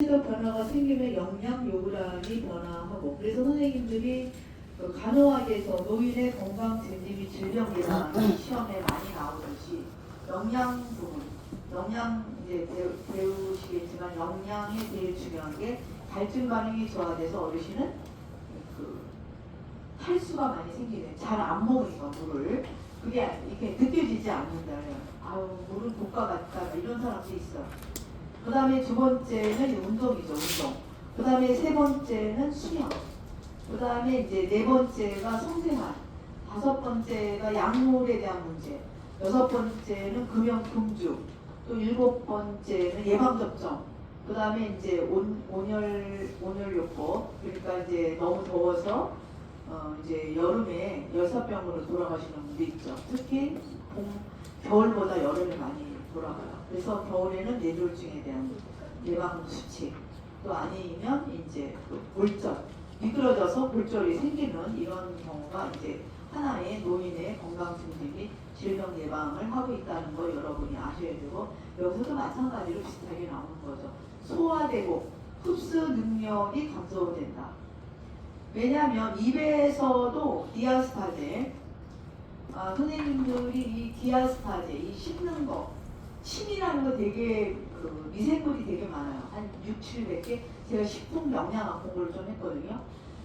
변화가 생기면 영양 요구량이 변화하고, 그래서 선생님들이 그 간호학에서 노인의 건강 증진 및 질병 예방 시험에 많이 나오듯이 영양 부분, 영양 이제 배우시겠지만 영양이 제일 중요한 게 갈증 반응이 좋아져서 어르신은 그 탈수가 많이 생기네. 잘 안 먹으니까 물을 그게 이렇게 느껴지지 않는다. 아유 물은 독과 같다 이런 사람도 있어. 그 다음에 두 번째는 운동이죠, 운동. 그 다음에 세 번째는 수면. 그 다음에 이제 네 번째가 성생활. 다섯 번째가 약물에 대한 문제. 여섯 번째는 금주. 또 일곱 번째는 예방접종. 그 다음에 이제 온열요법. 그러니까 이제 너무 더워서 이제 여름에 열사병으로 돌아가시는 분도 있죠. 특히 겨울보다 여름에 많이 돌아가요. 그래서 겨울에는 뇌졸중에 대한 예방 수칙, 또 아니면 이제 골절, 미끄러져서 골절이 생기는 이런 경우가 이제 하나의 노인의 건강 증진 및 질병 예방을 하고 있다는 거 여러분이 아셔야 되고, 여기서도 마찬가지로 비슷하게 나오는 거죠. 소화되고 흡수 능력이 감소된다. 왜냐하면 입에서도 디아스타제, 선생님들이 이 디아스타제, 이 씹는 거, 침이라는 거 되게 그 미생물이 되게 많아요. 한 6, 700개. 제가 식품 영양학 공부를 좀 했거든요.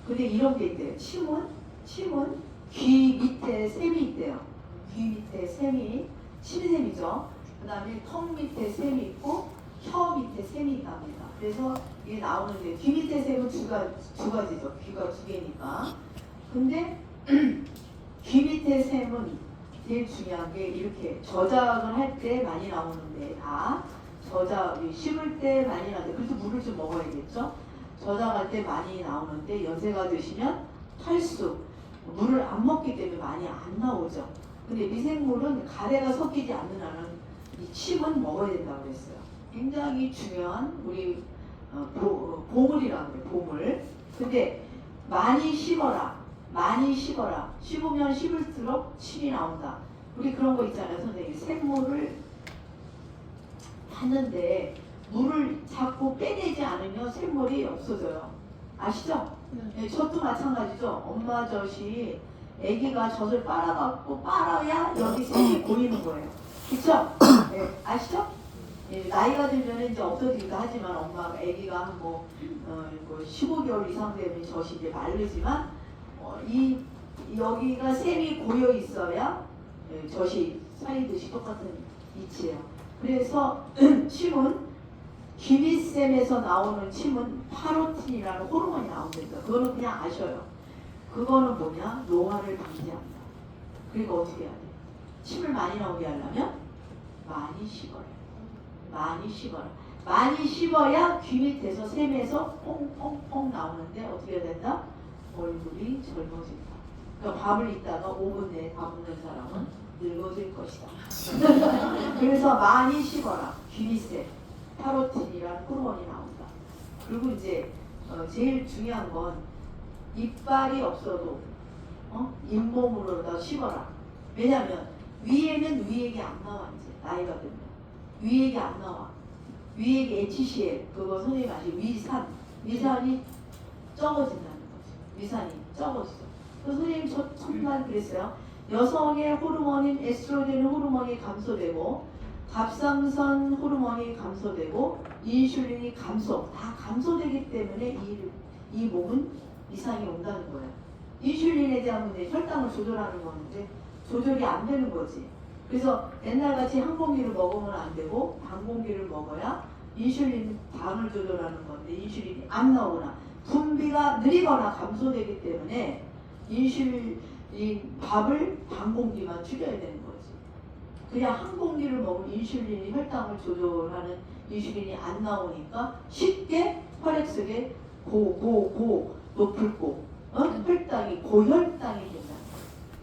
근데 이런 게 있대요. 침은 귀 밑에 샘이 있대요. 귀 밑에 샘이 침샘이죠. 그 다음에 턱 밑에 샘이 있고 혀 밑에 샘이 있답니다. 그래서 이게 나오는데 귀 밑에 샘은 두 가지죠. 귀가 두 개니까. 근데 귀 밑에 샘은 제일 중요한 게 이렇게 저작을 할 때 많이 나오는데, 씹을 때 많이 나오는데, 그래서 물을 좀 먹어야겠죠? 저작할 때 많이 나오는데, 연세가 드시면 탈수, 물을 안 먹기 때문에 많이 안 나오죠. 근데 미생물은 가래가 섞이지 않는 한은 이 침은 먹어야 된다고 그랬어요. 굉장히 중요한 우리 보물이라고 그래요, 보물. 근데 많이 씹어라. 씹으면 씹을수록 침이 나온다. 우리 그런 거 있잖아요, 선생님. 샘물을 탔는데 물을 자꾸 빼내지 않으면 샘물이 없어져요. 아시죠? 네, 젖도 마찬가지죠. 엄마 젖이 아기가 젖을 빨아야 여기 샘이 보이는 거예요. 그쵸? 네, 아시죠? 예, 나이가 들면 이제 없어지기도 하지만 엄마가 아기가 한 15개월 이상 되면 젖이 이제 마르지만 여기가 샘이 고여 있어야 젖이 쌓이듯이 똑같은 이치예요. 그래서 침은 기미샘에서 나오는 침은 파로틴이라는 호르몬이 나온답니다. 그거는 그냥 아셔요. 그거는 뭐냐? 노화를 방지한다. 그리고 어떻게 해야 돼? 침을 많이 나오게 하려면 많이 씹어라. 많이 씹어야 귀 밑에서 샘에서 퐁퐁퐁 나오는데 어떻게 해야 된다? 얼굴이 젊어진다. 그러니까 밥을 이따가 5분 내에 다 먹는 사람은 늙어질 것이다. 그래서 많이 씹어라. 귀밑에 파로틴이라는 호르몬이 나온다. 그리고 이제 제일 중요한 건 이빨이 없어도 잇몸으로 씹어라. 왜냐면 위에는 위액이 안 나와. 이제 나이가 들면 위액이 안 나와. 위액이 HCl, 그거 선생님 아시죠? 위산이 적어진다는 거죠. 위산이 적어지죠. 그래서 선생님 천만 그랬어요. 여성의 호르몬인 에스트로겐 호르몬이 감소되고 갑상선 호르몬이 감소되고 인슐린이 다 감소되기 때문에 이 몸은 이상이 온다는 거예요. 인슐린에 대한 문제, 혈당을 조절하는 건데 조절이 안 되는 거지. 그래서 옛날같이 한 공기를 먹으면 안 되고 반 공기를 먹어야 인슐린 당을 조절하는 건데 인슐린이 안 나오거나 분비가 느리거나 감소되기 때문에 인슐린 밥을 반 공기만 줄여야 되는 거지. 그냥 한 공기를 먹으면 인슐린이 혈당을 조절하는 인슐린이 안 나오니까 쉽게 혈액 속에 높을 혈당이 고혈당이 된다.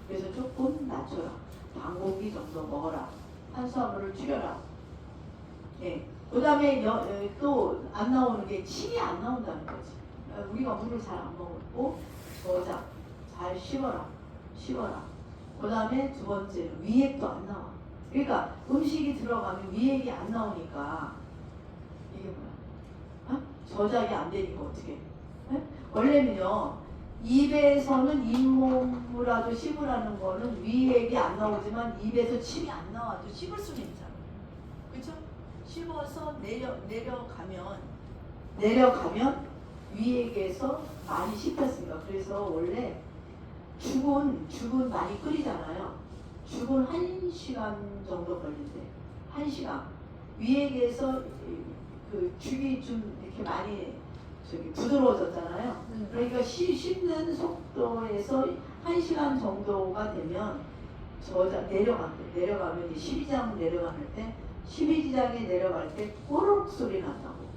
그래서 조금 낮춰라. 반 공기 정도 먹어라. 탄수화물을 줄여라. 네. 그 다음에 또 안 나오는 게 침이 안 나온다는 거지. 우리가 물을 잘 안 먹고 저장 잘 씹어라. 그 다음에 두 번째는 위액도 안 나와. 그러니까 음식이 들어가면 위액이 안 나오니까 이게 뭐야? 저작이 안 되니까 어떻게? 네? 원래는요 입에서는 잇몸이라도 씹으라는 거는 위액이 안 나오지만 입에서 침이 안 나와도 씹을 수는 있잖아요. 그렇죠? 씹어서 내려가면 위액에서 많이 씹혔습니다. 그래서 원래 죽은 많이 끓이잖아요. 죽은 1시간 정도 걸린대. 1시간. 위액에서 그 죽이 좀 이렇게 많이 부드러워졌잖아요. 그러니까 씹는 속도에서 1시간 정도가 되면 내려가면 12장 내려가는 때 12장에 내려갈 때 꼬르륵 소리 난다고.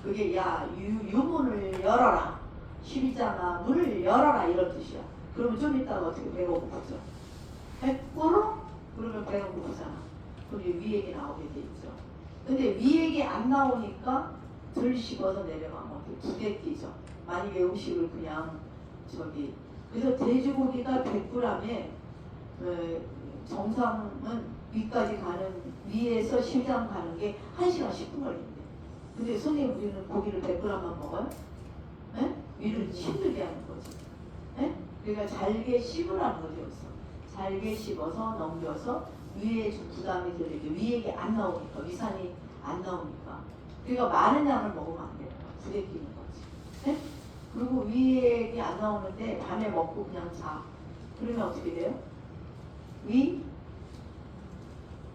그게 야 유문을 열어라. 12장아 문을 열어라 이런 뜻이야. 그러면 좀 이따가 어떻게 배가 고프죠? 꼬르륵 그러면 배가 고프잖아. 그럼 위액이 나오게 돼 있죠. 근데 위액이 안 나오니까 덜 씹어서 내려가면 부대끼죠. 만약에 음식을 그냥 그래서 돼지고기가 100g에 정상은 위까지 가는 위에서 심장 가는 게 1시간 10분 걸린대. 근데 선생님 우리는 고기를 100g만 먹어요? 네? 위를 힘들게 하는 거지. 네? 그러니까 잘게 씹으라는 거죠. 잘게 씹어서 넘겨서 위에 좀 부담이 들리게 위액이 안 나오니까 위산이 안 나오니까 그러니까 많은 양을 먹으면 안 돼요. 부대끼는 거지. 네? 그리고 위액이 안 나오는데 밤에 먹고 그냥 자. 그러면 어떻게 돼요? 위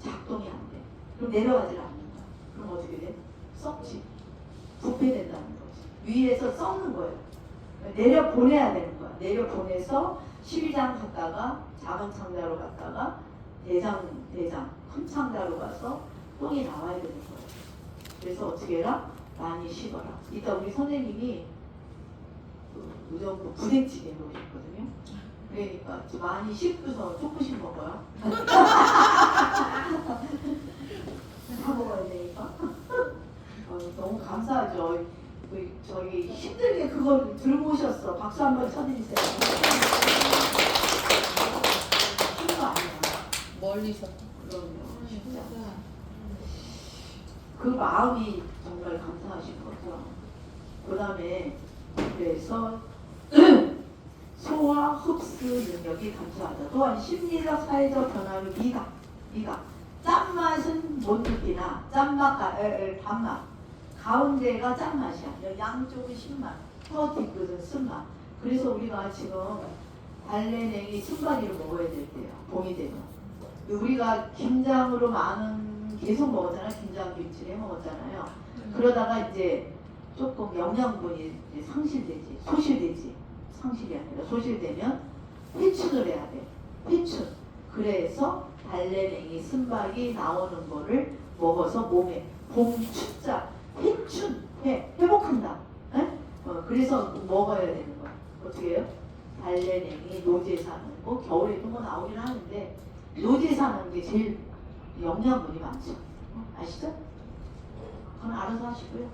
작동이 안 돼. 그럼 내려가질 않는다. 그럼 어떻게 돼? 썩지. 부패된다는 거지. 위에서 썩는 거예요. 내려보내야 되는 거야. 내려보내서 12장 갔다가 작은 창자로 갔다가 대장 큰 창자로 가서 똥이 나와야 되는 거예요. 그래서 어떻게 해라? 많이 씹어라. 이따 우리 선생님이 무조건 부대찌개 먹었거든요. 그러니까 많이 씹고서 조금씩 먹어요. 다 먹어야 되니까. 너무 감사하죠. 저희 힘들게 그걸 들고 오셨어. 박수 한번 쳐드리세요. 쉬운 거 아니야. 멀리서. 그럼요. 진짜. 그 마음이 정말 감사하신 거죠. 그 다음에 그래서 소화 흡수 능력이 감소하다. 또한 심리적 사회적 변화를 미각 짠맛은 못 느끼나 단맛 가운데가 짠맛이야. 양쪽은 신맛 더 뒤끝은 쓴맛. 그래서 우리가 지금 달래냉이 순바리를 먹어야 될 때야. 봄이 되면 우리가 김장으로 계속 먹었잖아요. 김장김치를 해 먹었잖아요. 그러다가 이제 조금 영양분이 이제 상실이 아니라 소실되면 회춘을 해야 돼. 회춘. 그래서 달래냉이 순박이 나오는 거를 먹어서 몸에 봄춘자 회복한다. 그래서 먹어야 되는 거야. 어떻게 해요? 달래냉이 노제 사는 거 겨울에도 뭐 나오긴 하는데 노제 사는 게 제일 영양분이 많죠. 아시죠? 그건 알아서 하시고요.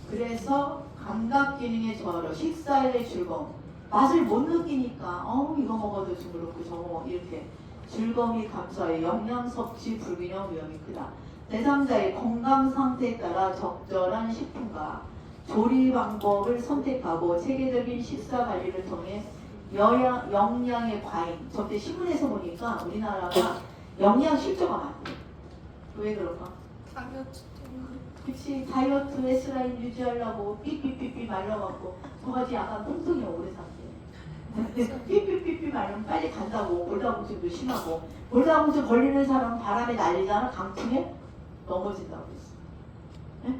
그래서 감각 기능의 저하로 식사의 즐거움 맛을 못 느끼니까 이거 먹어도 좀 그렇고 저거 이렇게 즐거움이 감소하여 영양 섭취 불균형 위험이 크다. 제3자의 건강 상태에 따라 적절한 식품과 조리 방법을 선택하고 체계적인 식사 관리를 통해 영양의 과잉. 저때 신문에서 보니까 우리나라가 영양 실조가 많대. 왜 그럴까? 그치, 다이어트 웨스라인 유지하려고 삐삐삐삐 말려갖고 저같이 약간 통통이 오래 산대. 삐삐삐삐 말리면 빨리 간다고. 골다공증도 심하고 골다공증 걸리는 사람은 바람에 날리잖아. 강풍에 넘어진다고 했어. 네?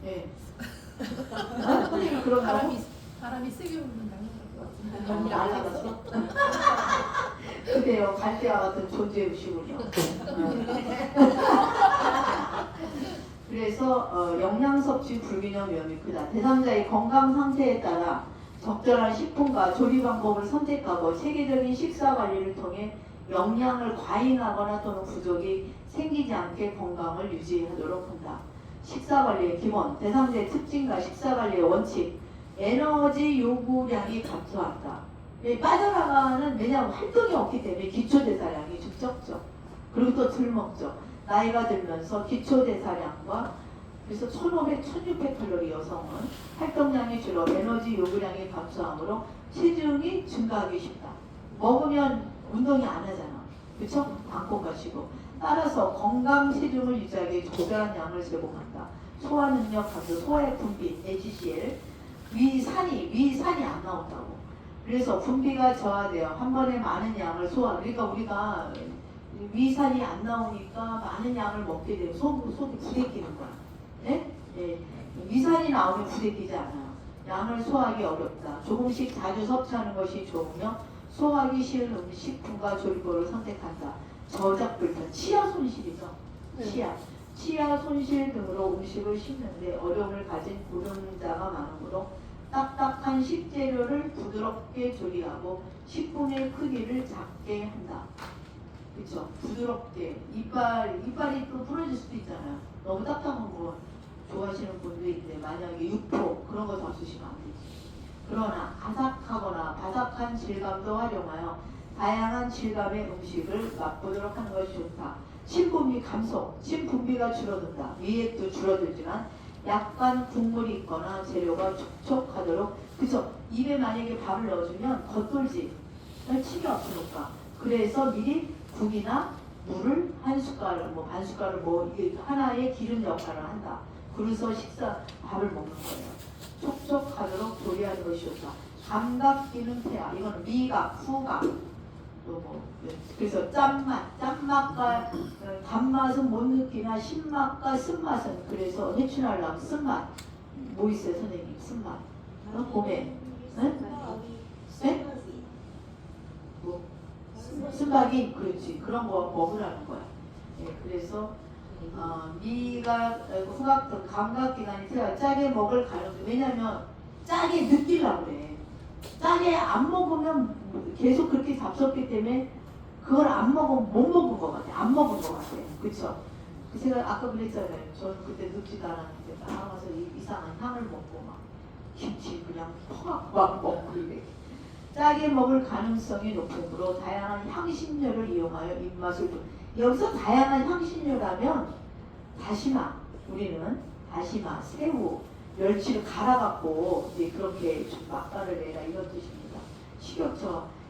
네. 그런다고? 바람이 세게 불면 너무 날라갔어? 그래요. 갈대와 같은 존재의식은요. 그래서 영양 섭취 불균형 위험이 크다. 제3자의 건강 상태에 따라 적절한 식품과 조리 방법을 선택하고 체계적인 식사 관리를 통해 영양을 과잉하거나 또는 부족이 생기지 않게 건강을 유지하도록 한다. 식사 관리의 기본, 제3자의 특징과 식사 관리의 원칙, 에너지 요구량이 감소한다. 빠져나가는 왜냐하면 활동이 없기 때문에 기초대사량이 좀 적죠. 그리고 또 덜 먹죠. 나이가 들면서 기초대사량과 그래서 1500, 1600칼로리 여성은 활동량이 줄어 에너지 요구량이 감소하므로 체중이 증가하기 쉽다. 먹으면 운동이 안 하잖아. 그쵸? 방콕 가시고. 따라서 건강 체중을 유지하기 위해 적절한 양을 제공한다. 소화 능력 감소, 소화의 분비, HCl, 위산이 안 나온다고. 그래서 분비가 저하되어 한 번에 많은 양을 소화. 그러니까 우리가 위산이 안 나오니까 많은 양을 먹게 되면 속이 부대끼는 거야. 네? 네. 위산이 나오면 부대끼지 않아요. 양을 소화하기 어렵다. 조금씩 자주 섭취하는 것이 좋으며 소화하기 쉬운 식품과 조리법을 선택한다. 저작 불편, 치아 손실이죠. 치아 손실 등으로 음식을 씹는데 어려움을 가진 고령자가 많으므로 딱딱한 식재료를 부드럽게 조리하고 식품의 크기를 작게 한다. 그렇죠? 부드럽게 이빨이 또 부러질 수도 있잖아요. 너무 딱딱한 거 좋아하시는 분도 있는데 만약에 육포 그런 거 잡수시면 안 되지. 그러나 아삭하거나 바삭한 질감도 활용하여 다양한 질감의 음식을 맛보도록 하는 것이 좋다. 침분비 감소, 침분비가 줄어든다. 위액도 줄어들지만 약간 국물이 있거나 재료가 촉촉하도록. 그죠? 입에 만약에 밥을 넣어주면 겉돌지. 침이 없으니까. 그래서 미리 국이나 물을 한 숟갈, 뭐 반 숟갈을 뭐 이게 하나의 기름 역할을 한다. 그래서 밥을 먹는 거예요. 촉촉하도록 조리하는 것이 좋다. 감각 기능 태아. 이거는 미각, 후각. 그래서 짠맛과 단맛은 못 느끼나 신맛과 쓴맛은 그래서 해춘하려면 쓴맛 뭐 있어요 선생님? 쓴맛 봄에 네? 뭐 쓴맛이 그렇지 그런 거 먹으라는 거야. 네, 그래서 미각, 후각 등 감각기관이 태워 짜게 먹을 가능성. 왜냐면 짜게 느끼려고 그래. 짜게 안 먹으면 계속 그렇게 잡섰기 때문에 그걸 안 먹으면 못 먹은 것 같아. 안 먹은 것 같아. 그쵸? 제가 아까 그랬잖아요. 저는 그때 늙지도 않았는데 나와서 이상한 향을 먹고 막 김치 그냥 퍽 먹고 그래. 짜게 먹을 가능성이 높으므로 다양한 향신료를 이용하여 입맛을 여기서 다양한 향신료라면 다시마, 우리는 다시마, 새우, 멸치를 갈아갖고 이제 그렇게 좀 맛깔을 내라 이런 뜻입니다.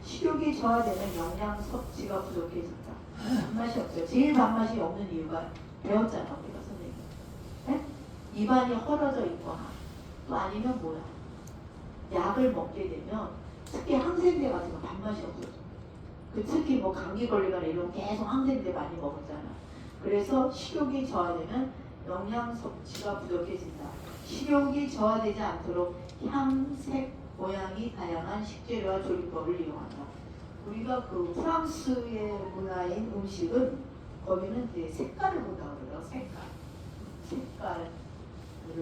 식욕이 저하되면 영양 섭취가 부족해진다. 밥맛이 없어요. 제일 밥맛이 없는 이유가 배웠잖아 우리가 선생님. 네? 입안이 헐어져 있거나 또 아니면 뭐야? 약을 먹게 되면 특히 항생제 같은 거 밥맛이 없어져. 특히 뭐 감기 걸리거나 이러면 계속 항생제 많이 먹었잖아. 그래서 식욕이 저하되면 영양 섭취가 부족해진다. 식욕이 저하되지 않도록 향, 색, 모양이 다양한 식재료와 조리법을 이용한다. 우리가 그 프랑스의 문화인 음식은 거기는 이제 색깔을 본다고 그래요. 색깔을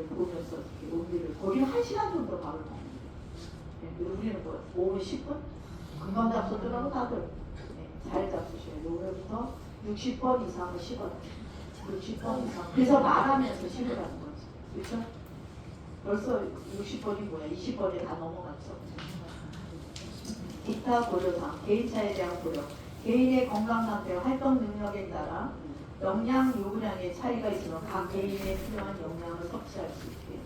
보면서 이렇게 음식을 거기는 1시간 정도 밥을 먹는데 우리는 뭐 5분, 10분? 금방 잡수더라고 다들. 네, 잘 잡수셔야 돼요. 오늘부터 60번 이상을 씹어라. 60번 이상. 그래서 말하면서 씹으라는 거지. 그렇죠? 벌써 60번이 뭐야? 20번에 다 넘어갔죠. 기타 고려사항, 개인차에 대한 고려. 개인의 건강 상태와 활동 능력에 따라 영양 요구량의 차이가 있으면 각 개인에 필요한 영양을 섭취할 수 있게.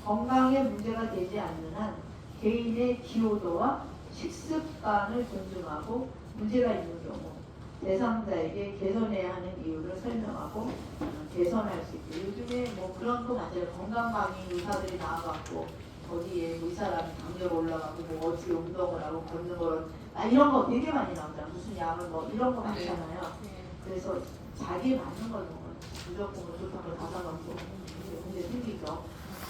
건강에 문제가 되지 않는 한 개인의 기호도와 식습관을 존중하고 문제가 있는 경우 대상자에게 개선해야 하는 이유를 설명하고 개선할 수 있게. 요즘에 뭐 그런 거 맞아요. 건강강의 의사들이 나와갖고 어디에 뭐 이 사람이 당뇨가 올라가고 뭐 어떻게 운동을 하고 걷는 거를 이런 거 되게 많이 나오잖아요. 무슨 약을 뭐 이런 거 많잖아요. 그래서 자기에 맞는 걸 먹어요. 무조건 좋다는 걸 다 사갖고 문제 생기죠.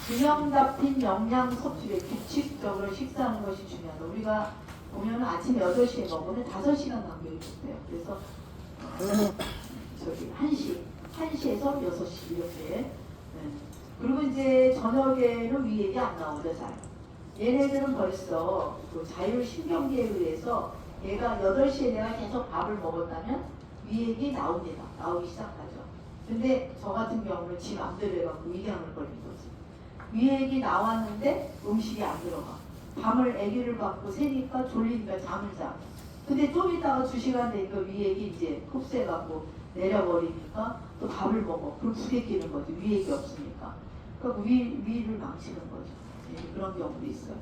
균형 잡힌 영양 섭취를 규칙적으로 식사하는 것이 중요하다. 우리가 보면 아침 8시에 먹으면 5시간 간격이 있대요. 그래서 1시에서 6시 이렇게. 그리고 이제 저녁에는 위액이 안 나오죠, 잘. 얘네들은 벌써 그 자율신경계에 의해서 얘가 8시에 내가 계속 밥을 먹었다면 위액이 나옵니다. 나오기 시작하죠. 근데 저 같은 경우는 지 맘대로 해갖고 위궤양을 걸린 거지. 위액이 나왔는데 음식이 안 들어가. 밤을 아기를 받고 새니까 졸리니까 잠을 자. 근데 좀 있다가 2시간 되니까 위액이 이제 흡수해갖고 내려버리니까 또 밥을 먹어. 그럼 부대끼는 거지. 위액이 없으니까. 그러니까 위를 망치는 거죠. 예, 그런 경우도 있어요.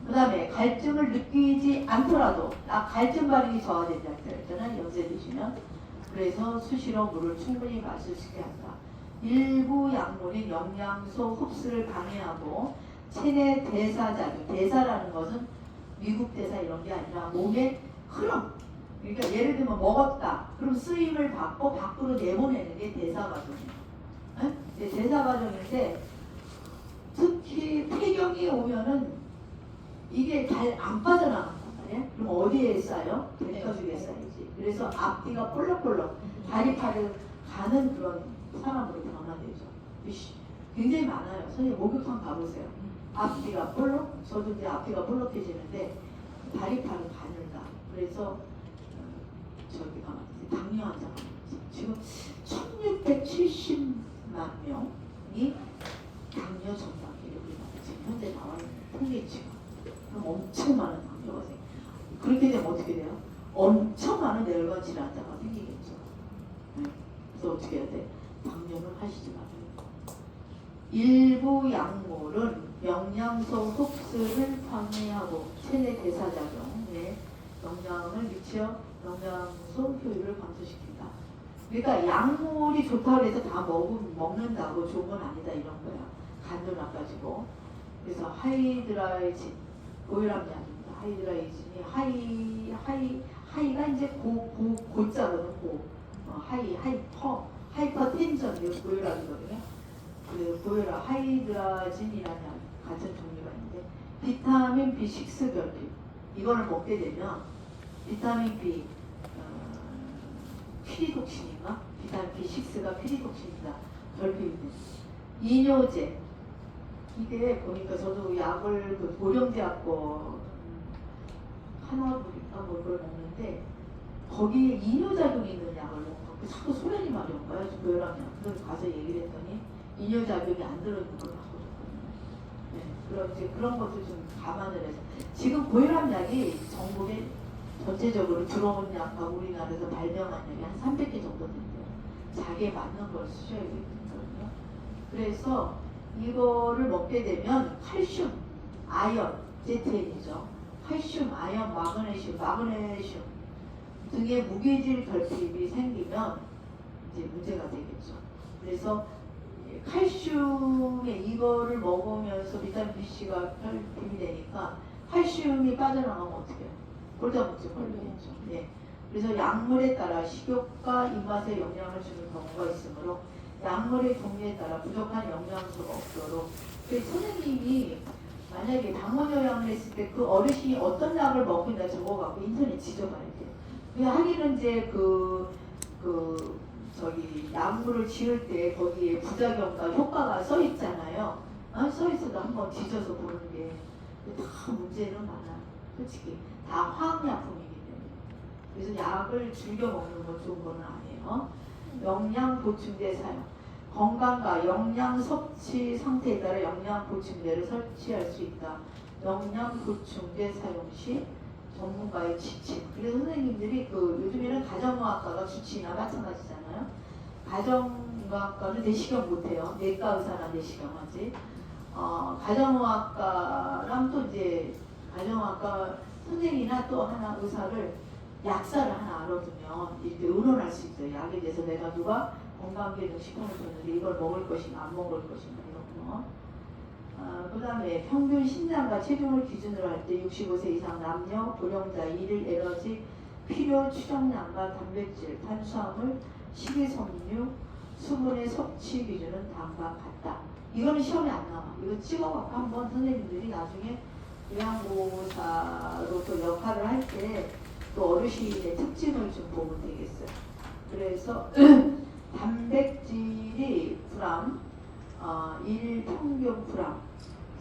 그 다음에 갈증을 느끼지 않더라도 갈증 반응이 저하된다 했잖아요. 연세 드시면. 그래서 수시로 물을 충분히 마실 수 있게 한다. 일부 약물인 영양소 흡수를 방해하고 체내 대사작용, 대사라는 것은 미국 대사 이런 게 아니라 몸의 흐름. 그러니까 예를 들면 먹었다. 그럼 쓰임을 받고 밖으로 내보내는 게 대사 과정이에요. 대사 과정인데 특히 폐경이 오면은 이게 잘 안 빠져나간단 말이에요. 그럼 어디에 쌓여? 백터죽에 쌓이지. 그래서 앞뒤가 볼록볼록 다리팔을 가는 그런 사람으로 변화되죠. 굉장히 많아요. 선생님 목욕탕 가보세요. 앞뒤가 볼록, 저도 이제 앞뒤가 볼록해지는데 다리팔은 가늘다. 그래서 저기가 당뇨 환자가 지금 1670만 명이 당뇨 전담기를 우리나라 지금 현재 나와 있는 통계치가. 그럼 엄청 많은 당뇨가 생겨. 그렇게 되면 어떻게 돼요? 엄청 많은 뇌혈관 질환자가 생기겠죠. 네. 그래서 어떻게 해야 돼? 당뇨는 하시지 말아요. 일부 약물은 영양소 흡수를 방해하고 체내 대사작용에 영향을 미쳐 영양소 효율을 감소시킨다. 그러니까 약물이 좋다고 해서 다 먹는다고 좋은 건 아니다 이런 거야. 간도 나빠지고. 그래서 하이드라이진, 고혈압 약입니다. 하이드라이진이 하이가 이제 고자거든. 하이퍼텐션 고혈압이거든요. 그 고혈압 하이드라진이라는 같은 종류가 있는데 비타민 B6 결핍 이거를 먹게 되면 비타민 B 피리독신인가? 비타민 B6가 피리독신이다. 결핍이 돼. 이뇨제 이게 보니까 저도 약을 그 고령대학교 하나부인가 뭐 그걸 먹는데 거기에 이뇨작용이 있는 약을 먹고 자꾸 소련이 마려운 거예요. 고혈압약. 그래서 가서 얘기를 했더니 이뇨작용이 안 들어있는 걸 바꿔줬거든요. 네, 그럼 이제 그런 것도 좀 감안을 해서 지금 고혈압약이 전국에 전체적으로 들어온 약과 우리나라에서 발명한 약이 한 300개 정도 된대요. 자기에 맞는 걸 쓰셔야 되거든요. 그래서 이거를 먹게 되면 칼슘, 아연, ZN이죠. 칼슘, 아연, 마그네슘 등의 무기질 결핍이 생기면 이제 문제가 되겠죠. 그래서 칼슘에 이거를 먹으면서 비타민 BC가 결핍이 되니까 칼슘이 빠져나가면 어떻게 해요? 골다공증 걸리겠죠. 네. 그래서 약물에 따라 식욕과 입맛에 영향을 주는 경우가 있으므로 약물의 종류에 따라 부족한 영양소가 없도록 선생님이 만약에 당원 요양을 했을 때 그 어르신이 어떤 약을 먹고 있나 적어갖고 인터넷 지져봐야 돼요. 하기는 이제 저기 약물을 지을 때 거기에 부작용과 효과가 써 있잖아요. 써 있어도 한번 뒤져서 보는 게 다 문제는 많아. 솔직히 다 화학약품이기 때문에. 그래서 약을 즐겨 먹는 건 좋은 건 아니에요. 영양 보충제 사용. 건강과 영양 섭취 상태에 따라 영양 보충제를 설치할 수 있다. 영양 보충제 사용 시 전문가의 지침. 그래서 선생님들이 요즘에는 가정의학과가 주치의나 마찬가지잖아요. 가정의학과는 내시경 못해요. 내과 의사나 내시경 하지. 가정의학과랑 또 이제 가정의학과 선생이나 또 하나 의사를 약사를 하나 알아두면 이렇게 의논할 수 있어요. 약에 대해서 내가 누가 건강기능식품을 줬는데 이걸 먹을 것인가 안 먹을 것인가 이런 거. 그 다음에 평균 신장과 체중을 기준으로 할 때 65세 이상 남녀, 고령자, 일일 에너지, 필요 추정량과 단백질, 탄수화물, 식이섬유, 수분의 섭취 기준은 다음과 같다. 이거는 시험에 안 나와. 이거 찍어갖고 한번 선생님들이 나중에 요양보호사로 또 역할을 할 때 또 어르신의 특징을 좀 보면 되겠어요. 그래서 단백질이 그램, 일 평균 그램.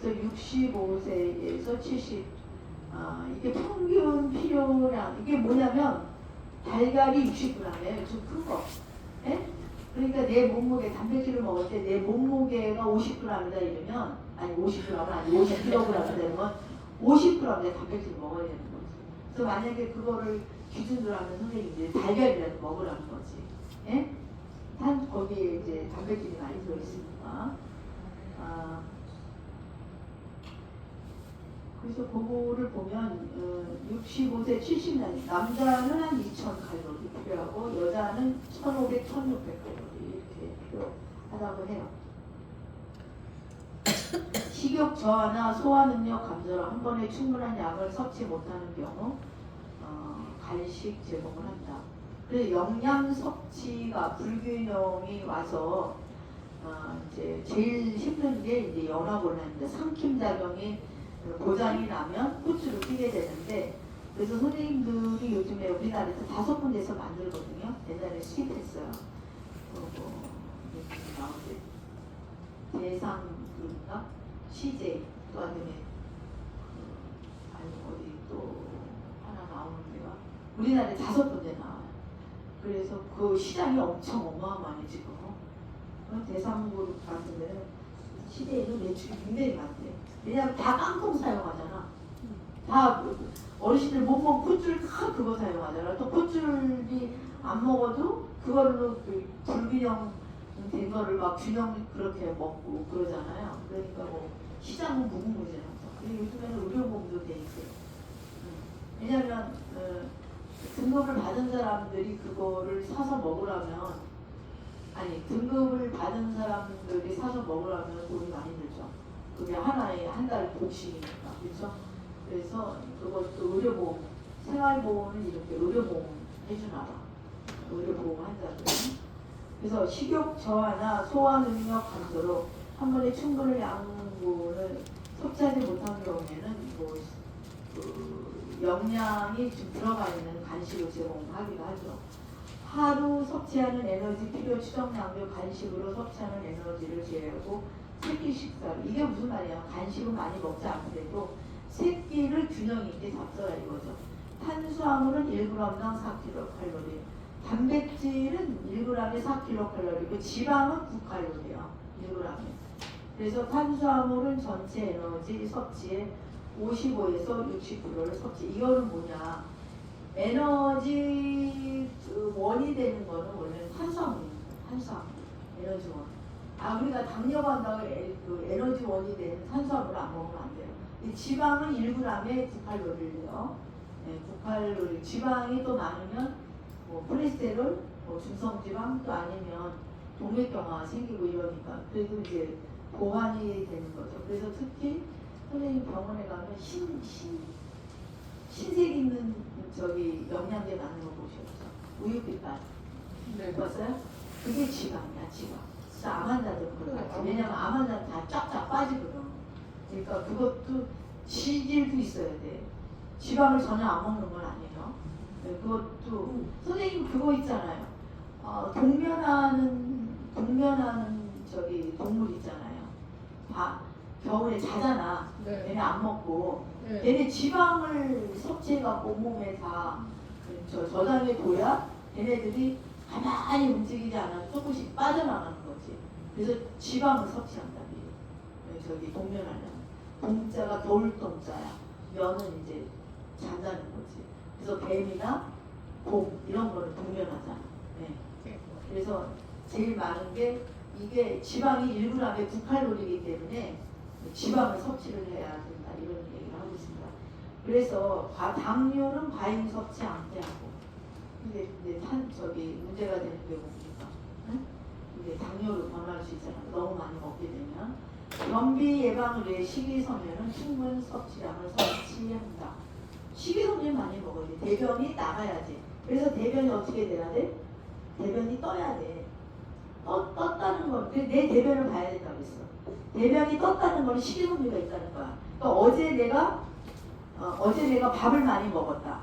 그래서 65세에서 70, 이게 평균 필요량, 이게 뭐냐면 달걀이 60g이에요. 좀 큰 거. 예? 그러니까 내 몸무게, 단백질을 먹을 때 내 몸무게가 50g이다 이러면, 아니 50g은 아니고 50kg이다 이러면 50g의 단백질을 먹어야 되는 거지. 그래서 만약에 그거를 기준으로 하면 선생님들이 달걀이라도 먹으라는 거지. 예? 거기에 이제 단백질이 많이 들어있으니까. 그래서 그거를 보면 65세 70년 남자는 한 2,000칼로리 필요하고 여자는 1,500, 1,600칼로리 이렇게 필요하다고 해요. 식욕 저하나 소화 능력 감소로 한 번에 충분한 약을 섭취 못하는 경우 간식 제공을 한다. 그래서 영양 섭취가 불균형이 와서 이제 제일 힘든 게 이제 연화곤란입니다. 삼킴 작용이 고장이 나면 후추를 끼게 되는데, 그래서 선생님들이 요즘에 우리나라에서 5군데서 만들거든요. 옛날에 수입했어요. 나오는데 대상인가 CJ 또 아니면 아니 어디 또 하나 나오는 데가 우리나라에 5군데 나와요. 그래서 그 시장이 엄청 어마어마해 지금. 대상그룹 같은 데는 CJ는 매출이 굉장히 많대. 왜냐면 다 깡통 사용하잖아. 다 어르신들 못 먹고 콧줄 다 그거 사용하잖아. 또 콧줄이 안 먹어도 그걸로 그 불균형 된 거를 막 균형 그렇게 먹고 그러잖아요. 그러니까 뭐 시장은 무궁무진하죠. 근데 요즘에는 의료보험도 돼 있어요. 왜냐면 등급을 받은 사람들이 그거를 사서 먹으려면 아니 등급을 받은 사람들이 사서 먹으려면 돈이 많이 들죠. 그게 하나에 한 달 복식이니까. 그렇죠? 그래서 그것도 의료보험, 생활보험은 이렇게 의료보험 해주나 봐. 의료보험 환자들은. 그래서 식욕 저하나 소화 능력 감소로 한 번에 충분한 양분을 섭취하지 못한 경우에는 영양이 좀 들어가 있는 간식을 제공하기도 하죠. 하루 섭취하는 에너지 필요 추정량도 간식으로 섭취하는 에너지를 제외하고 세끼 식사로, 이게 무슨 말이야? 간식은 많이 먹지 않더라도 세 끼를 균형 있게 잡숴라 이거죠. 탄수화물은 1g당 4kcal, 단백질은 1g에 4kcal이고 지방은 9칼로리예요. 1g에. 그래서 탄수화물은 전체 에너지 섭취의 55에서 60%를 섭취. 이거는 뭐냐? 에너지 원이 되는 거는 원래 탄수화물입니다. 탄수화물, 에너지 원. 우리가 당뇨가 한다고 그 에너지 원이 되는 탄수화물을 안 먹으면 안 돼요. 이 지방은 1g에 9칼로리래요. 네, 9칼로리. 지방이 또 많으면 뭐 콜레스테롤, 뭐 중성지방 또 아니면 동맥경화가 생기고 이러니까 그래도 이제 보완이 되는 거죠. 그래서 특히 선생님 병원에 가면 흰색 있는 저기 영양제 많은 거 보셨죠? 우유빛깔. 네. 봤어요? 그게 지방이야, 지방. 진짜 암 환자들은 그럴 것 같아. 왜냐면 암 환자는 다 쫙쫙 빠지거든. 그러니까 그것도 지질도 있어야 돼. 지방을 전혀 안 먹는 건 아니에요. 네, 그것도 선생님 그거 있잖아요. 동면하는 저기 동물 있잖아요. 겨울에 자잖아. 네. 얘네 안 먹고. 네. 얘네 지방을 섭취해갖고 온몸에 다 저장해 둬야 얘네들이 가만히 움직이지 않아도 조금씩 빠져나가는 거지. 그래서 지방을 섭취한다. 저기 동면하려면. 동자가 돌동자야. 면은 이제 잔다는 거지. 그래서 뱀이나 곰 이런 거는 동면하잖아. 네. 그래서 제일 많은 게 이게 지방이 1g에 9칼로리이기 때문에 지방을 섭취를 해야 된다. 이런 얘기를 하고 있습니다. 그래서 당뇨는 과잉 섭취 않게 하고, 근데 저기 문제가 되는 게 뭡니까? 응? 이게 당뇨로 변할 수 있잖아요. 너무 많이 먹게 되면. 변비 예방을 위해 식이섬유는 충분 섭취량을 섭취한다. 식이섬유 많이 먹어야 돼. 대변이 나가야지. 그래서 대변이 어떻게 돼야 돼? 대변이 떠야 돼. 떴다는 건, 내 대변을 봐야 된다고 했어. 대변이 떴다는 건 식이섬유가 있다는 거야. 그러니까 어제 내가 밥을 많이 먹었다.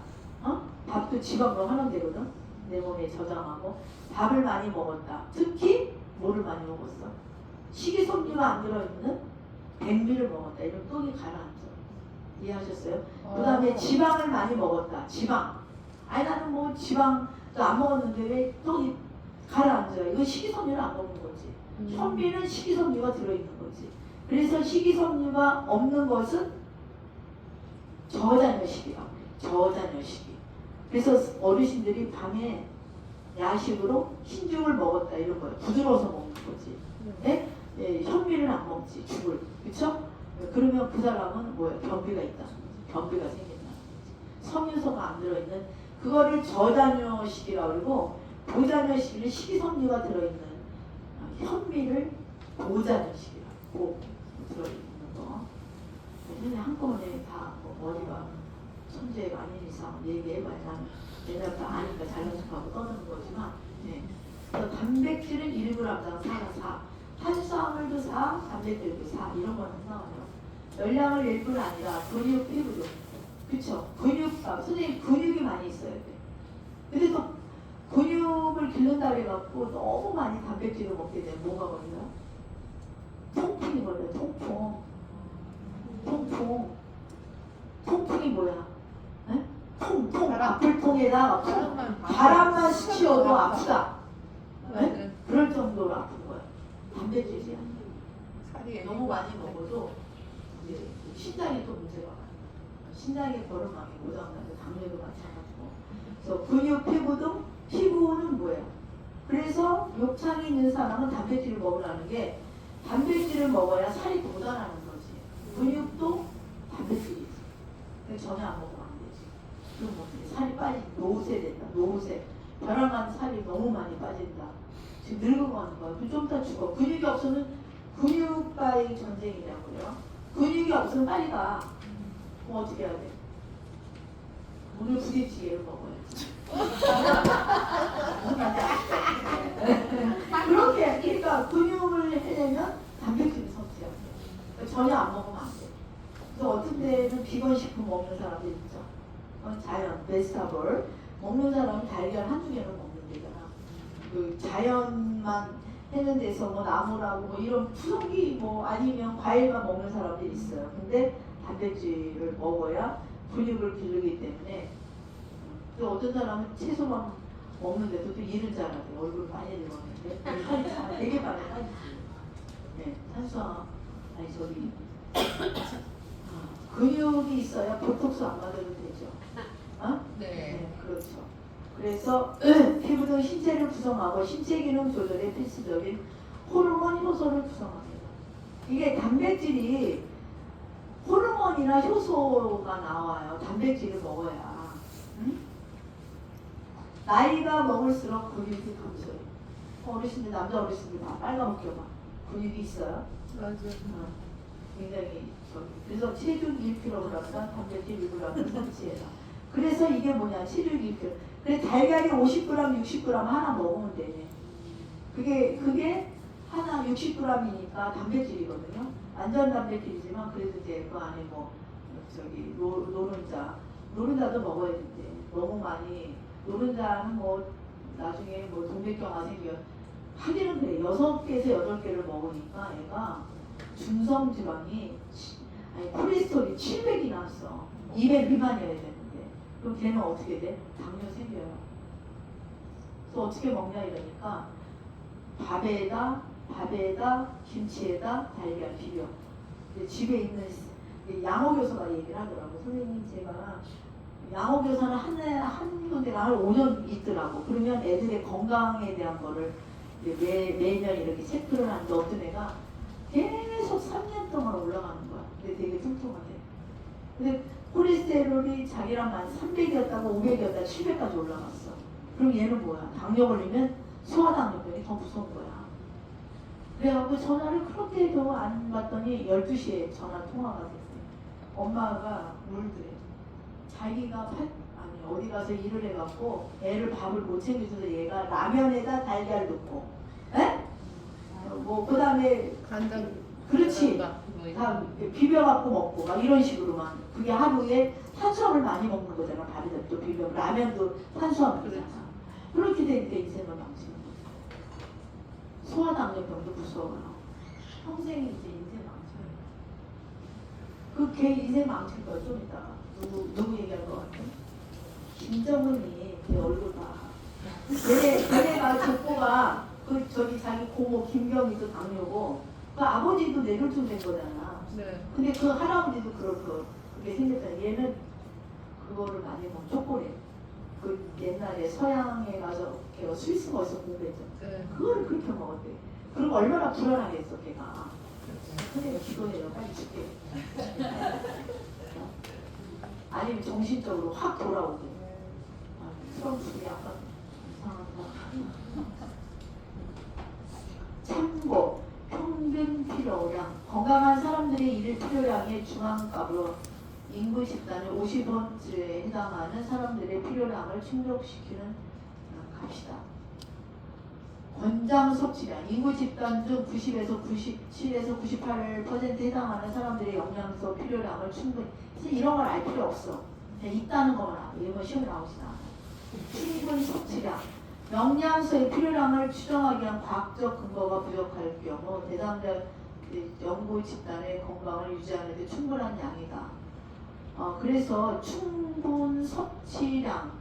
밥도 지방으로 하는 데거든. 내 몸에 저장하고 밥을 많이 먹었다. 특히 뭐를 많이 먹었어? 식이섬유가 안 들어있는 백미를 먹었다. 이런 똥이 가라앉아. 이해하셨어요? 그 다음에 지방을 많이 먹었다. 지방. 나는 뭐 지방도 안 먹었는데 왜 똥이 가라앉아요? 이거 식이섬유를 안 먹는 거지. 현미는 식이섬유가 들어있는 거지. 그래서 식이섬유가 없는 것은 저자녀식이라고 해요. 저자녀식이. 그래서 어르신들이 밤에 야식으로 흰죽을 먹었다 이런 거예요. 부드러워서 먹는 거지. 네? 예, 현미를 안 먹지, 죽을. 그쵸? 그러면 그 사람은 뭐야? 변비가 있다. 변비가 생긴다. 섬유소가 안 들어있는 그거를 저단뇨식이라고 그러고 보자뇨식은 식이섬유가 들어있는 현미를 보자뇨식이라고 들어있는 거. 근데 한꺼번에 다뭐 머리가 천재가 아닌 이상 얘기해봐야 나는 옛날부터 아니까 잘난 척하고 떠드는 거지만 네. 그래서 단백질은 1g당 4가 4 탄수화물도 4, 단백질도 4 이런 거는 나와요. 열량을 낼 뿐 아니라 근육, 피부도 그쵸? 선생님 근육이 많이 있어야 돼. 근데 또 근육을 기른다 해갖고 너무 많이 단백질을 먹게 되면 뭐가 걸려요? 통풍이 걸려요. 통풍이 뭐야? 에? 아플 통에다 바람만 스치어도 아프다. 에? 그럴 정도로 아픈 거야. 단백질이 아니야. 살이 너무 많이 먹어도 이제 신장에 또 문제가 와요. 신장의 버름망이 고장나서 당뇨도 마찬가지고. 그래서 근육, 피부는 뭐예요? 그래서 욕창이 있는 사람은 단백질을 먹으라는 게 단백질을 먹어야 살이 돋아나는 거지. 근육도 단백질이 있어. 근데 전혀 안 먹으면 안 되지. 그럼 어떻게 살이 노후세 된다. 노후세. 벼랑한 살이 너무 많이 빠진다. 지금 늙어가는 거야. 좀 이따 죽어. 근육이 없으면 근육과의 전쟁이라고요. 근육이 없으면 빨리 가. 그럼 어떻게 해야 돼? 오늘 부대찌개를 먹어야지. 그렇게 그러니까 근육을 하려면 단백질을 섭취해야 돼. 전혀 안 먹으면 안 돼. 그래서 어떤 데는 비건 식품 먹는 사람들 있죠. 자연, 베스타볼 먹는 사람은 달걀 한두 개는 먹는 데잖아. 그 자연만 해는 데서 뭐 나무라고 뭐 이런 푸석이 뭐 아니면 과일만 먹는 사람들이 있어요. 근데 단백질을 먹어야 근육을 기르기 때문에 또 어떤 사람은 채소만 먹는데도 또 일을 잘하대. 얼굴 많이 늙었는데 살이 되게 많이 빠지지. 네, 탄수화물 아니 저기 근육이 있어야 보톡스 안 맞아도 되죠. 어? 네. 그렇죠. 그래서 피부 등 신체를 구성하고 신체 기능 조절에 필수적인 호르몬 효소를 구성합니다. 이게 단백질이 호르몬이나 효소가 나와요. 단백질을 먹어야. 응? 나이가 먹을수록 근육이 감소해요. 어르신들, 남자 어르신들 다 빨간먹게 봐. 근육이 있어요. 맞아요. 굉장히 그래서 체중 1kg, 단백질 1g 섭취해라. 그래서 이게 뭐냐, 체중 1kg. 그래 달걀이 50g, 60g 하나 먹으면 되네. 그게 하나 60g이니까 단백질이거든요. 완전 단백질이지만 그래도 이제 그 안에 뭐 저기 노른자도 먹어야 된대. 너무 많이 노른자는 뭐 나중에 뭐 동맥경화 생겨. 하기는 그래. 6개에서 8개를 먹으니까 얘가 중성 지방이 콜레스테롤이 700이 나왔어. 200 미만이어야 되는데. 그럼 걔는 어떻게 돼? 당뇨 생겨요. 그래서 어떻게 먹냐 이러니까 밥에다 김치에다 달걀 비벼. 집에 있는 양호교사가 얘기를 하더라고. 선생님 제가 양호교사는 한 군데가 한 5년 있더라고. 그러면 애들의 건강에 대한 거를 매년 이렇게 체크를 하는데 어떤 애가 계속 3년 동안 올라가는 거야. 근데 되게 뚱뚱하대. 근데 콜레스테롤이 자기랑 300이었다가 500이었다가 700까지 올라갔어. 그럼 얘는 뭐야? 당뇨 걸리면 소화당뇨병이 더 무서운 거야. 그래갖고 전화를 그렇게도 안 받더니 12시에 전화 통화가 됐어요. 엄마가 울더래. 자기가 어디 가서 일을 해갖고 애를 밥을 못 챙겨줘서 얘가 라면에다 달걀 넣고 에? 뭐 그 다음에 간장 그렇지 다 비벼갖고 먹고 막 이런 식으로만 그게 하루에 탄수화물 많이 먹는 거잖아. 밥에다 또 비벼 라면도 탄수화물이잖아. 그렇게 되니까 인생을 망치는 거죠. 소화당뇨병도 무서워요. 평생이 이제 인생 망쳐요. 그 걔 인생 망칠 거야. 좀 이따가 누구 얘기할 것 같아? 김정은이 걔 얼굴 봐. 걔네가 족보가 저기 자기 고모 김경희도 당뇨고 그 아버지도 뇌졸중 된 거잖아. 네. 근데 그 할아버지도 그렇게 생겼잖아. 얘는 그거를 많이 먹 초콜릿. 그 옛날에 서양에 가서 걔가 스위스 거기서 공부했잖아. 네. 그거를 그렇게 먹었대. 그리고 얼마나 불안하겠어 걔가. 선생님 기도해요. 빨리 죽게. 아니면 정신적으로 확 돌아오게. 그럼 그게 약간 이상하다. 참고 평균 필요량 건강한 사람들의 일일 필요량의 중앙값으로 인구 집단의 50%에 해당하는 사람들의 필요량을 충족시키는 값이다. 권장 섭취량 인구 집단 중 90에서 97에서 98%에 해당하는 사람들의 영양소 필요량을 충분히 이런 걸 알 필요 없어. 그냥 있다는 것만 알아. 이런 건 시험에 나오진 않아. 충분 섭취량 영양소의 필요량을 추정하기 위한 과학적 근거가 부족할 경우 대상자 연구 집단의 건강을 유지하는 데 충분한 양이다. 그래서 충분 섭취량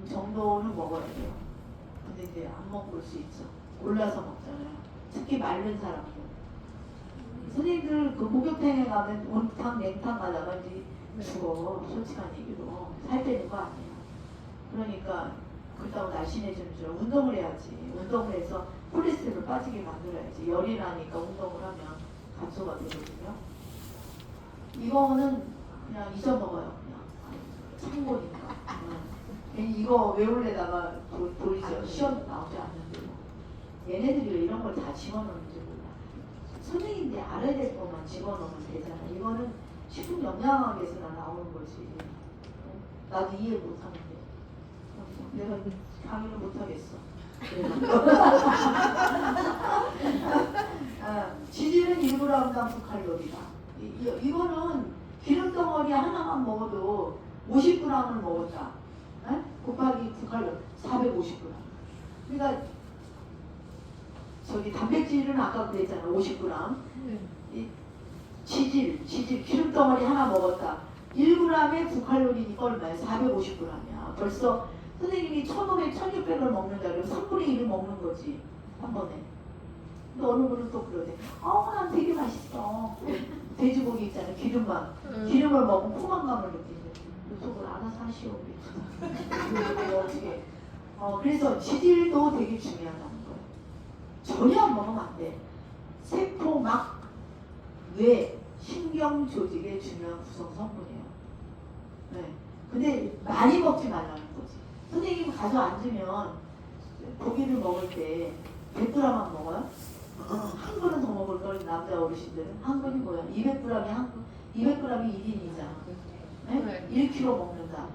정도는 먹어야 돼요. 근데 이제 안 먹을 수 있죠. 골라서 먹잖아요. 특히 마른 사람들. 선생님들 그 목욕탕에 가면 온탕, 냉탕 가다가 이제 죽어. 솔직한 얘기로. 살 빼는 거 아니에요. 그러니까 그렇다고 날씬해지는 줄 운동을 해야지. 운동을 해서 콜레스테롤 빠지게 만들어야지. 열이 나니까 운동을 하면 감소가 되거든요. 이거는 그냥 잊어먹어요. 그냥 참고니까. 괜히 이거 외우려다가 돌리죠. 시험 나오지 않는데 얘네들이 왜 이런 걸 다 집어넣는지 몰라. 선생님들이 알아야 될 것만 집어넣으면 되잖아. 이거는 식품 영양학에서나 나오는 거지. 나도 이해 못하는데 내가 강의를 못하겠어. 지질은 1g당 9칼로리다. 이거는 기름덩어리 하나만 먹어도 50g을 먹었다. 곱하기 9칼로리 450g. 그러니까 저기 단백질은 아까 그랬잖아. 50g. 이 지질 기름덩어리 하나 먹었다. 1g에 9칼로리니까 얼마야? 450g이야. 벌써 선생님이 1500, 1600을 먹는다 그러면 3분의 1을 먹는 거지. 한 번에. 근데 어느 분은 또 그러네. 난 되게 맛있어. 돼지고기 있잖아. 기름을 먹으면 포만감을 느끼는데 속을 알아서 하시오. 어떻게. 그래서 지질도 되게 중요하다는 거예요. 전혀 안 먹으면 안 돼. 세포, 막, 뇌, 신경 조직의 중요한 구성 성분이에요. 네. 근데 많이 먹지 말라는 거지. 선생님 가서 앉으면 고기를 먹을 때 100g만 먹어요? 한 그릇 더 먹을 걸 남자 어르신들은 한 그릇이 뭐야? 200g이 1인이잖아. 네? 1kg 먹는다.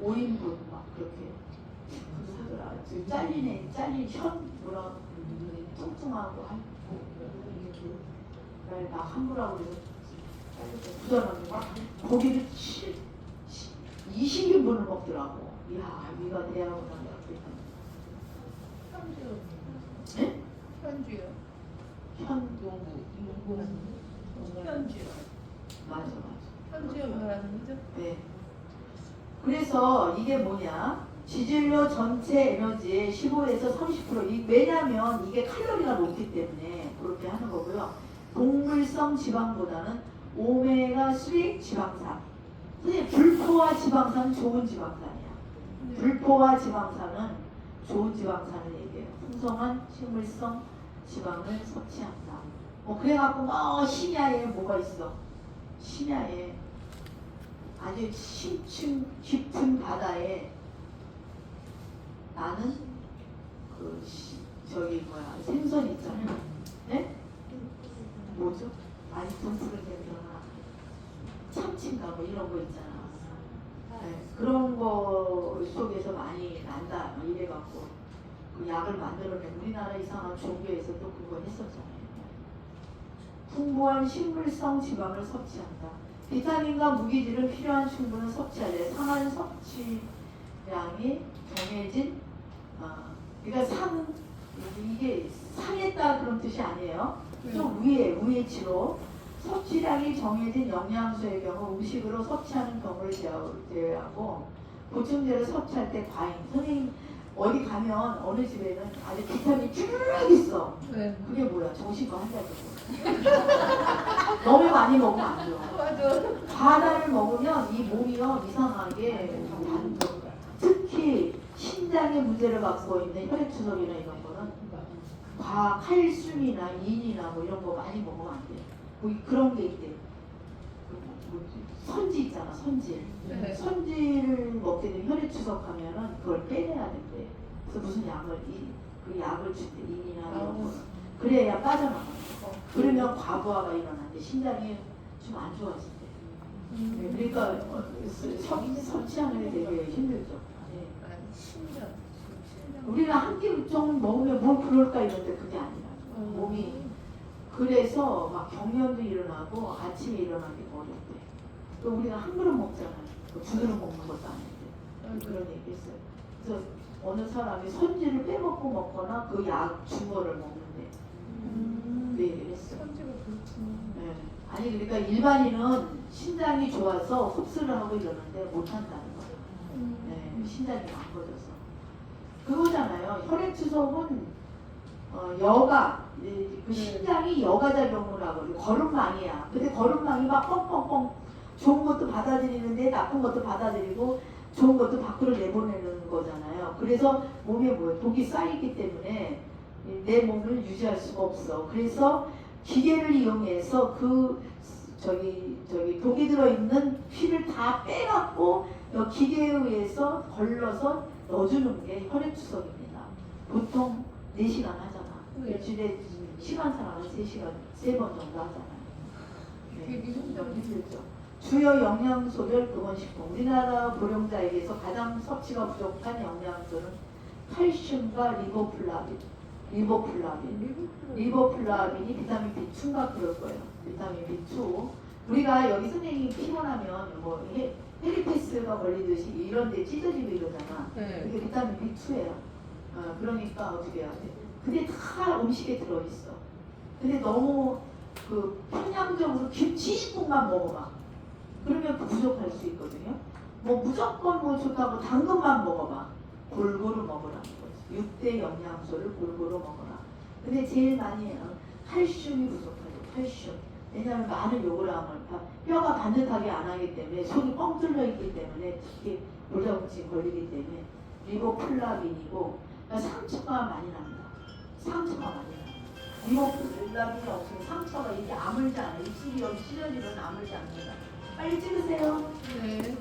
5인분 막 그렇게 하더라. 지금 잘린 현 뭐라 뚱뚱하고 막 함부라고 그래서 부자라는 거 고기를 20인분을 먹더라고. 이야, 위가 대하구나. 네? 현주요. 현주요. 맞아. 현주요 말하는 거죠? 네. 그래서 이게 뭐냐? 지질료 전체 에너지의 15에서 30%. 왜냐면 이게 칼로리가 높기 때문에 그렇게 하는 거고요. 동물성 지방보다는 오메가3 지방산. 선생님, 불포화 지방산은 좋은 지방산이야. 불포화 지방산은 좋은 지방산을 얘기해요. 풍성한 식물성 지방을 섭취한다. 그래갖고 심야에 뭐가 있어? 심야에 아주 깊은 바다에 나는 생선 있잖아. 네? 뭐죠? 아니 등푸른 데들어나 참치인가 뭐 이런 거 있잖아. 네, 그런 거 속에서 많이 난다. 이래갖고 그 약을 만들어낸 우리나라 이상한 종교에서도 그거 했었잖아요. 풍부한 식물성 지방을 섭취한다. 비타민과 무기질은 필요한 충분한 섭취하되 상한 섭취량이 정해진 그러니까 이게 상했다 그런 뜻이 아니에요. 좀 위에치로 섭취량이 정해진 영양소의 경우 음식으로 섭취하는 경우를 제외하고 보충제를 섭취할 때 과잉. 선생님 어디 가면 어느 집에는 아주 비타민이 쭉 있어. 네. 그게 뭐야? 정신과 환자들. 너무 많이 먹으면 안 좋아. 맞아. 과다를 먹으면 이 몸이요 이상하게 특히 신장에 문제를 갖고 있는 혈액추석이나 이런 거는 칼슘이나 인이나 뭐 이런 거 많이 먹으면 안 돼요. 뭐 그런 게 있대. 선지 있잖아, 선질. 네. 선지를 먹게 되면 혈액 추석하면은 그걸 빼내야 된대. 그래서 무슨 그 약을 준대, 인이나 이런 거. 그래야 빠져나가. 그러면 과부하가 일어나는데 신장이 좀 안 좋아진대. 네, 그러니까 섭취하는 게 되게 힘들죠. 네. 신장. 우리가 한 끼 좀 먹으면 뭐 그럴까 이런데 그게 아니라 몸이 그래서 막 경련도 일어나고 아침에 일어나기 어렵대. 또 우리가 한 그릇 먹잖아요. 두 그릇 먹는 것도 아닌데 그런 얘기했어요. 그래서 어느 사람이 선지를 빼먹고 먹거나 그 약 준 거를 먹는데 그 얘기를 했어요. 선지가 그렇구나. 네. 아니 그러니까 일반인은 신장이 좋아서 흡수를 하고 이러는데 못한다는 거예요. 네, 신장이 망가져서 그거잖아요. 혈액 추석은 여가 그 신장이 여가 작용을 하거든요. 거름망이야. 근데 거름망이 막 뻥뻥뻥 좋은 것도 받아들이는데 나쁜 것도 받아들이고 좋은 것도 밖으로 내보내는 거잖아요. 그래서 몸에 뭐예요? 독이 쌓이기 때문에 내 몸을 유지할 수가 없어. 그래서 기계를 이용해서 독이 들어있는 피를 다 빼갖고 기계에 의해서 걸러서 넣어주는 게 혈액추석입니다. 보통 4시간 하잖아. 일주일에 시간상으로 3시간, 3번 정도 하잖아요. 네, 좀 힘들죠. 주요 영양소별 근원식품. 우리나라 고령자에게서 가장 섭취가 부족한 영양소는 칼슘과 리보플라빈이 비타민 B2인가 그럴 거예요. 비타민 B2. 우리가 여기 선생님이 피곤하면 뭐 헤리피스가 걸리듯이 이런 데 찢어지고 이러잖아. 네. 이게 비타민 B2예요. 그러니까 어떻게 해야 돼? 근데 다 음식에 들어있어. 근데 너무 그 편향적으로 김치국만 먹어봐. 그러면 부족할 수 있거든요. 뭐 무조건 뭐 좋다고 당근만 먹어봐. 골고루 먹으라는 거지. 6대 영양소를 골고루 먹어라. 근데 제일 많이 칼슘이 부족하죠. 칼슘. 왜냐하면 많은 요구량을 뼈가 반듯하게 안 하기 때문에 속이 뻥 뚫려 있기 때문에 특히 골다공증 걸리기 때문에 리보플라빈이고 상처가 많이 납니다. 상처가 많이 납니다. 리보플라빈이 없으면 상처가 이렇게 아물지 않아요. 입술이 여기 찢어지면 아물지 않는다. 빨리 찍으세요. 네.